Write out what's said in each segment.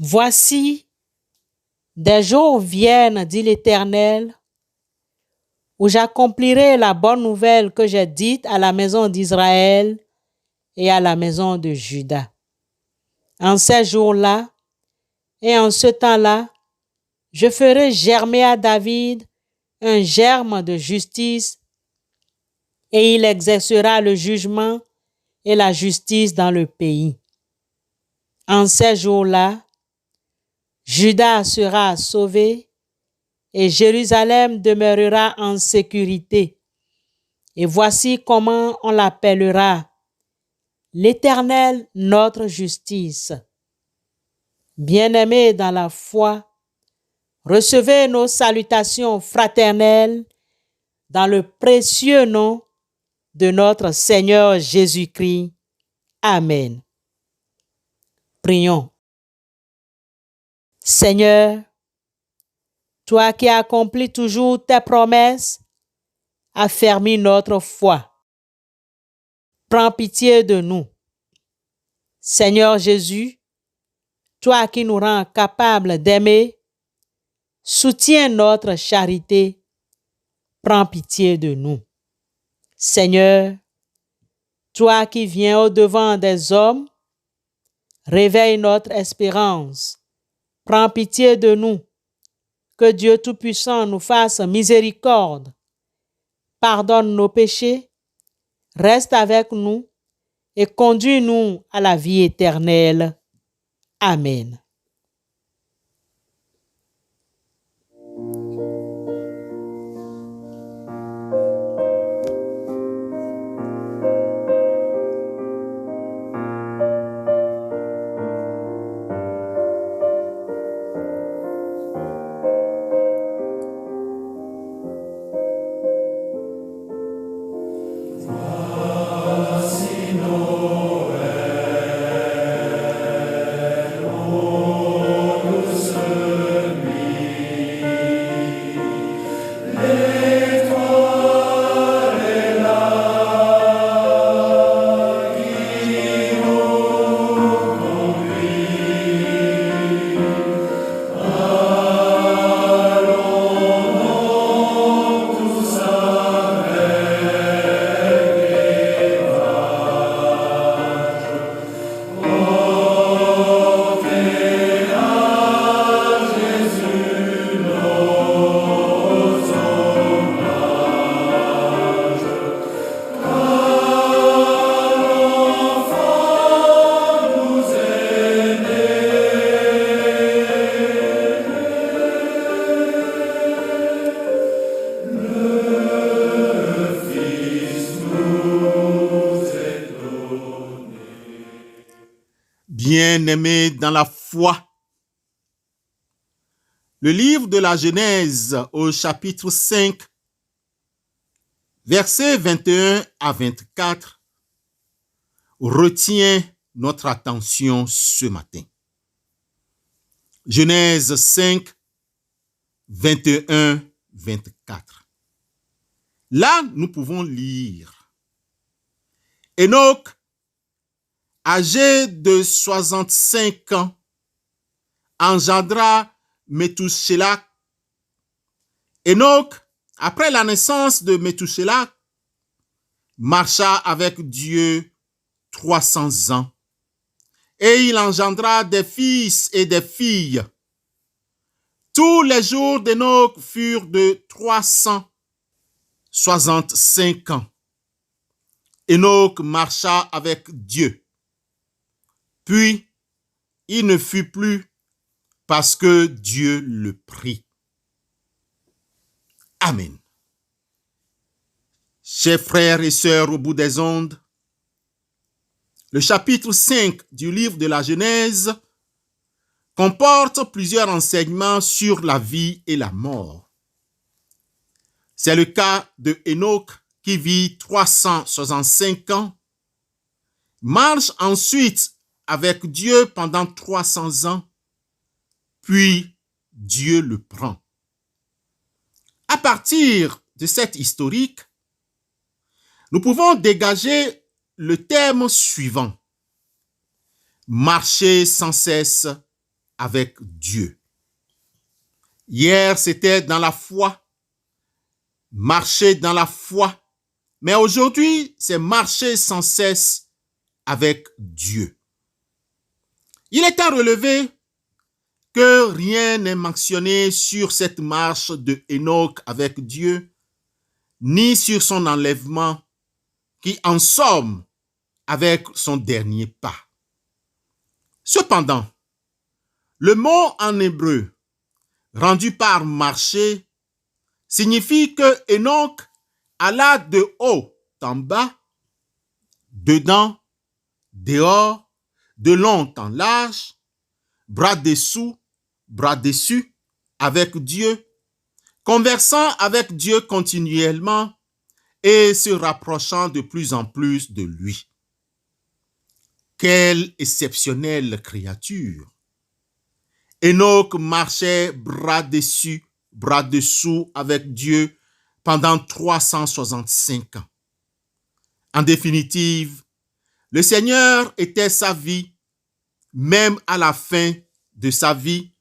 Voici, des jours viennent, dit l'Éternel, où j'accomplirai la bonne nouvelle que j'ai dite à la maison d'Israël et à la maison de Juda. En ces jours-là et en ce temps-là, je ferai germer à David un germe de justice et il exercera le jugement et la justice dans le pays. En ces jours-là, Juda sera sauvé et Jérusalem demeurera en sécurité. Et voici comment on l'appellera: l'Éternel, notre justice. Bien-aimés dans la foi, recevez nos salutations fraternelles dans le précieux nom de notre Seigneur Jésus-Christ. Amen. Prions. Seigneur, toi qui accomplis toujours tes promesses, affermis notre foi. Prends pitié de nous. Seigneur Jésus, toi qui nous rends capables d'aimer, soutiens notre charité. Prends pitié de nous. Seigneur, toi qui viens au-devant des hommes, réveille notre espérance. Prends pitié de nous. Que Dieu Tout-Puissant nous fasse miséricorde. Pardonne nos péchés. Reste avec nous et conduis-nous à la vie éternelle. Amen. Bien-aimés dans la foi, le livre de la Genèse au chapitre 5, versets 21 à 24, retient notre attention ce matin. Genèse 5, 21, 24. Là, nous pouvons lire: Enoch, âgé de 65 ans, engendra Methushélah. Enoch, après la naissance de Methushélah, marcha avec Dieu 300 ans, et il engendra des fils et des filles. Tous les jours d'Enoch furent de 365 ans. Enoch marcha avec Dieu. Puis, il ne fut plus parce que Dieu le prit. Amen. Chers frères et sœurs au bout des ondes, le chapitre 5 du livre de la Genèse comporte plusieurs enseignements sur la vie et la mort. C'est le cas de Enoch qui vit 365 ans, marche ensuite avec Dieu pendant 300 ans, puis Dieu le prend. À partir de cette historique, nous pouvons dégager le thème suivant: marcher sans cesse avec Dieu. Hier, c'était dans la foi, marcher dans la foi, mais aujourd'hui, c'est marcher sans cesse avec Dieu. Il est à relever que rien n'est mentionné sur cette marche de Enoch avec Dieu, ni sur son enlèvement, qui en somme avec son dernier pas. Cependant, le mot en hébreu, rendu par marcher, signifie que Enoch alla de haut en bas, dedans, dehors, de long en large, bras dessous, bras dessus, avec Dieu, conversant avec Dieu continuellement et se rapprochant de plus en plus de lui. Quelle exceptionnelle créature! Enoch marchait bras dessus, bras dessous avec Dieu pendant 365 ans. En définitive, le Seigneur était sa vie, même à la fin de sa vie.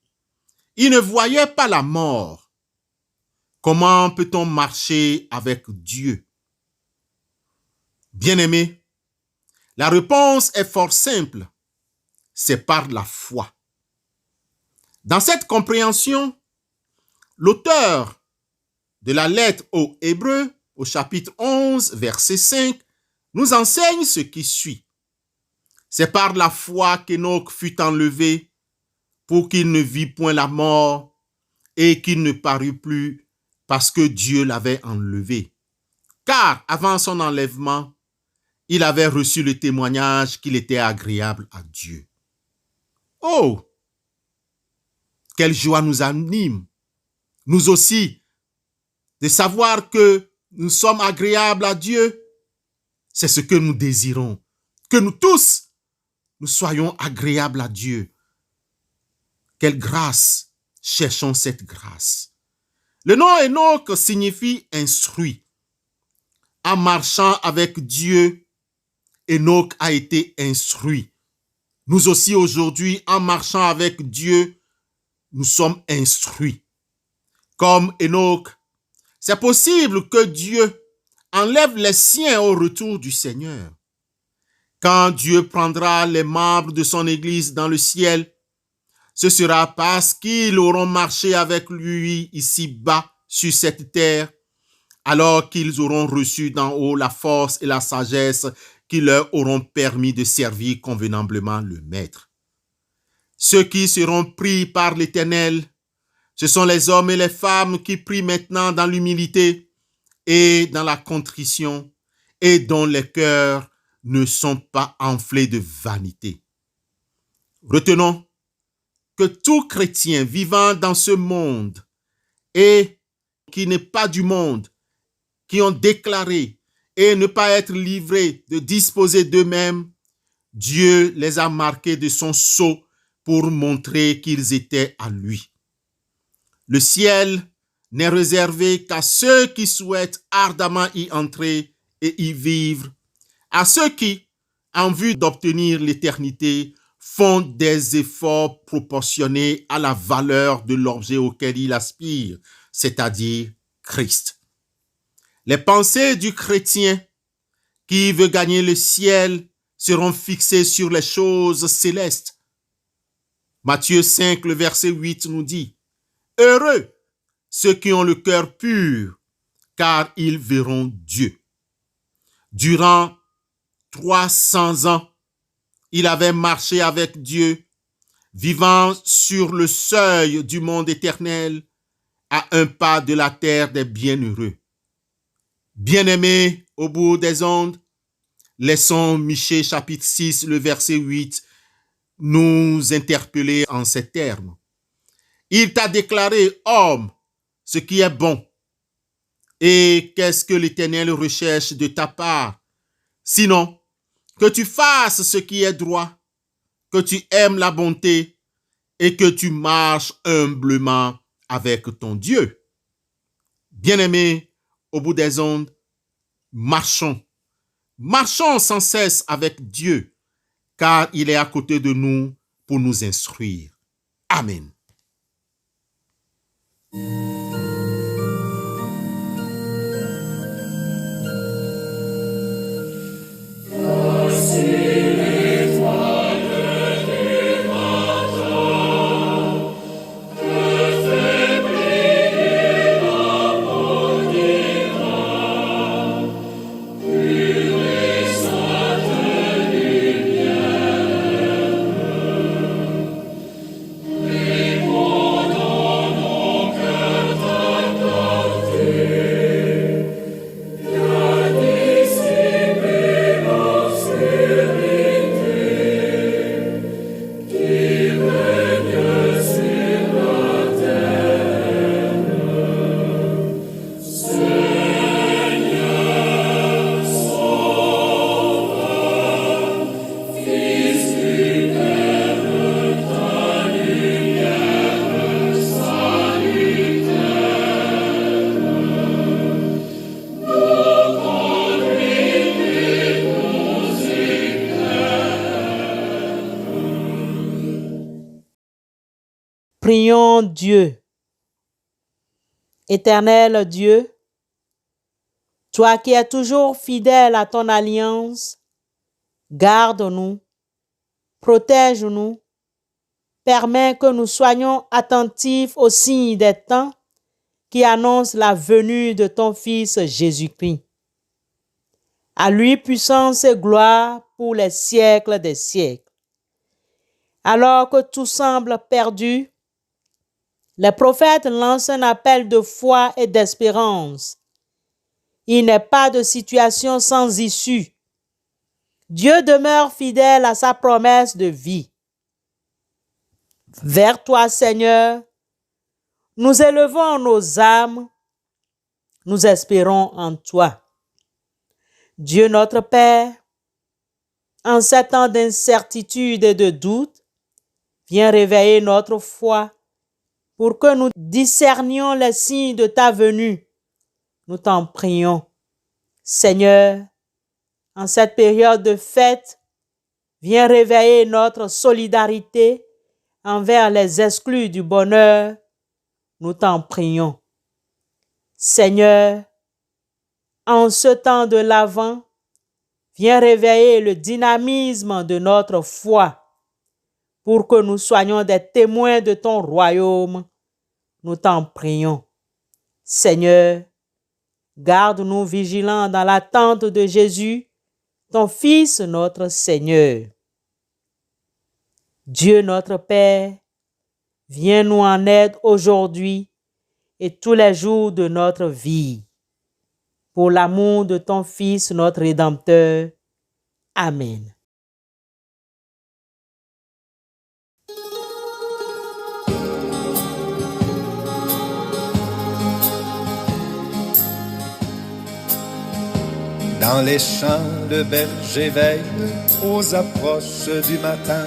Il ne voyait pas la mort. Comment peut-on marcher avec Dieu? Bien-aimés, la réponse est fort simple. C'est par la foi. Dans cette compréhension, l'auteur de la lettre aux Hébreux, au chapitre 11, verset 5, nous enseigne ce qui suit. C'est par la foi qu'Enoch fut enlevé pour qu'il ne vit point la mort et qu'il ne parut plus parce que Dieu l'avait enlevé. Car avant son enlèvement, il avait reçu le témoignage qu'il était agréable à Dieu. Oh! Quelle joie nous anime, nous aussi, de savoir que nous sommes agréables à Dieu. C'est ce que nous désirons, que nous tous, nous soyons agréables à Dieu. Quelle grâce, cherchons cette grâce. Le nom Enoch signifie instruit. En marchant avec Dieu, Enoch a été instruit. Nous aussi aujourd'hui, en marchant avec Dieu, nous sommes instruits. Comme Enoch, c'est possible que Dieu enlève les siens au retour du Seigneur. Quand Dieu prendra les membres de son Église dans le ciel, ce sera parce qu'ils auront marché avec lui ici-bas sur cette terre, alors qu'ils auront reçu d'en haut la force et la sagesse qui leur auront permis de servir convenablement le Maître. Ceux qui seront pris par l'Éternel, ce sont les hommes et les femmes qui prient maintenant dans l'humilité et dans la contrition et dont les cœurs ne sont pas enflés de vanité. Retenons que tout chrétien vivant dans ce monde et qui n'est pas du monde, qui ont déclaré et ne pas être livrés de disposer d'eux-mêmes, Dieu les a marqués de son sceau pour montrer qu'ils étaient à lui. Le ciel n'est réservé qu'à ceux qui souhaitent ardemment y entrer et y vivre, à ceux qui, en vue d'obtenir l'éternité, font des efforts proportionnés à la valeur de l'objet auquel ils aspirent, c'est-à-dire Christ. Les pensées du chrétien qui veut gagner le ciel seront fixées sur les choses célestes. Matthieu 5, le verset 8 nous dit: « Heureux ceux qui ont le cœur pur, car ils verront Dieu. » Durant 300 ans, il avait marché avec Dieu, vivant sur le seuil du monde éternel, à un pas de la terre des bienheureux. Bien-aimés au bout des ondes, Laissons Michée chapitre 6, le verset 8, nous interpeller en ces termes. Il t'a déclaré, homme, ce qui est bon. Et qu'est-ce que l'Éternel recherche de ta part? Sinon, que tu fasses ce qui est droit, que tu aimes la bonté et que tu marches humblement avec ton Dieu. Bien-aimés, au bout des ondes, marchons. Marchons sans cesse avec Dieu, car il est à côté de nous pour nous instruire. Amen. Prions Dieu. Éternel Dieu, toi qui es toujours fidèle à ton alliance, garde-nous, protège-nous, permets que nous soyons attentifs aux signes des temps qui annoncent la venue de ton Fils Jésus-Christ. À lui puissance et gloire pour les siècles des siècles. Alors que tout semble perdu, les prophètes lancent un appel de foi et d'espérance. Il n'est pas de situation sans issue. Dieu demeure fidèle à sa promesse de vie. Vers toi, Seigneur, nous élevons nos âmes, nous espérons en toi. Dieu notre Père, en ces temps d'incertitude et de doute, viens réveiller notre foi pour que nous discernions les signes de ta venue. Nous t'en prions. Seigneur, en cette période de fête, viens réveiller notre solidarité envers les exclus du bonheur. Nous t'en prions. Seigneur, en ce temps de l'Avent, viens réveiller le dynamisme de notre foi pour que nous soyons des témoins de ton royaume. Nous t'en prions. Seigneur, garde-nous vigilants dans l'attente de Jésus, ton Fils, notre Seigneur. Dieu notre Père, viens nous en aide aujourd'hui et tous les jours de notre vie. Pour l'amour de ton Fils, notre Rédempteur. Amen. Dans les champs, le berger veille aux approches du matin.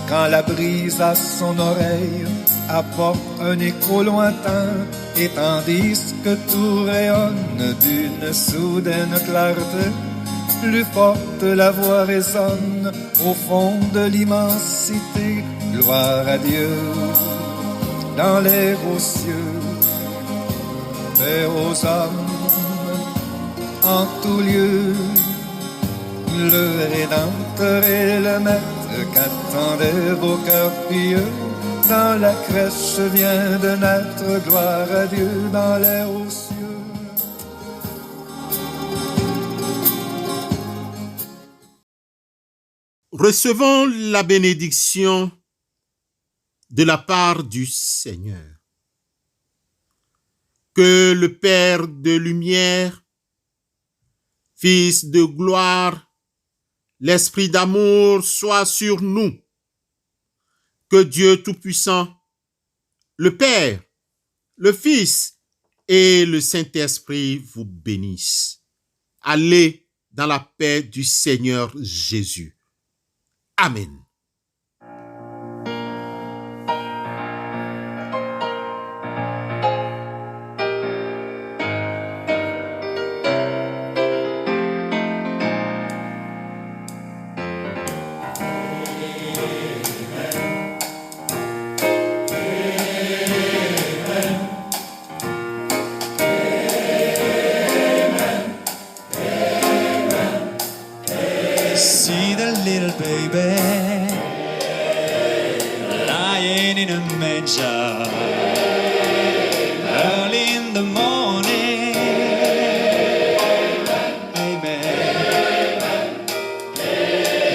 Quand la brise à son oreille apporte un écho lointain, et tandis que tout rayonne d'une soudaine clarté, plus forte la voix résonne au fond de l'immensité. Gloire à Dieu dans les hauts cieux, paix aux hommes en tout lieu. Le Rédempteur et le Maître qu'attendaient vos cœurs pieux. Dans la crèche vient de naître, gloire à Dieu dans les hauts cieux. Recevons la bénédiction de la part du Seigneur. Que le Père de lumière, Fils de gloire l'esprit d'amour soit sur nous. Que Dieu Tout-Puissant, le Père, le Fils et le Saint-Esprit vous bénissent. Allez dans la paix du Seigneur Jésus. Amen. See the little baby lying in a manger early in the morning. Amen.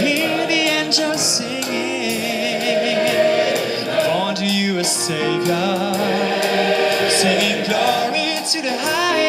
Hear the angels singing, born to you a Savior, singing glory to the highest.